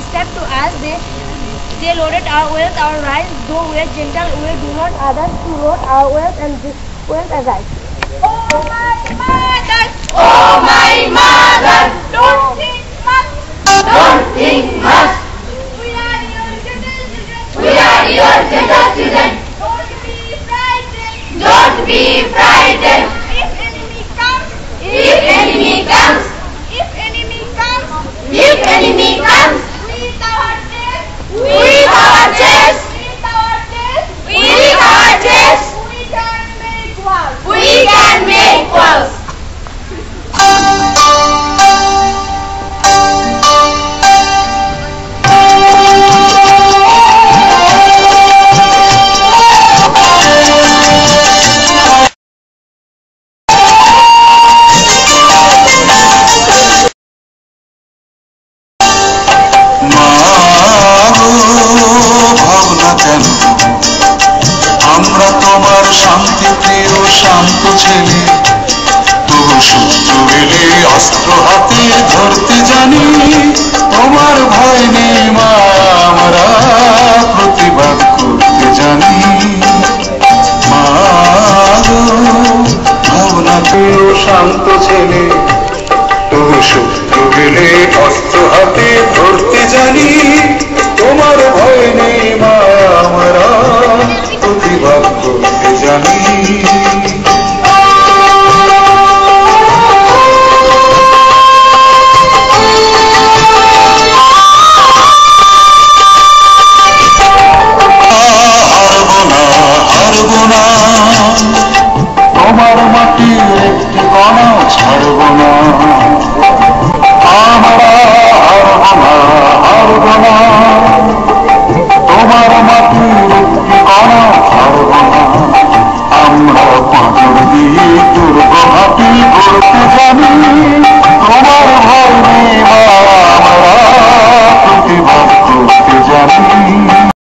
step to us. They loaded our wealth, our rights, though we are gentle, we do not others to load our wealth and wealth as I. Oh my mother! Oh my mother! Don't think much! Don't think much! We are your gentle children! We are your gentle children! Don't be frightened! Don't be frightened! If enemy comes! If enemy comes! If enemy comes! If enemy comes! With our chest! With our chest! With our chest! With our chest! We can make walls! We can make walls! আমরা তোমার শান্তি প্রিয় শান্ত ছেলে, তবু শত্রু এলে অস্ত্র হাতে ধরতে জানি। তোমার ভয় নেই মা, আমরা প্রতিবাদ করতে জানি। মা গো ভাবনা প্রিয় শান্ত ছেলে, তবু শত্রু এলে অস্ত্র হাতে ধরতে জানি। তোমার ভয় নেই মা, আমরা প্রতিবাদ করতে জানি। হারবো না, হারবো না, তোমার মাটির একটি কণা ছাড়বো না। আমরা হারবো না, হারবো না,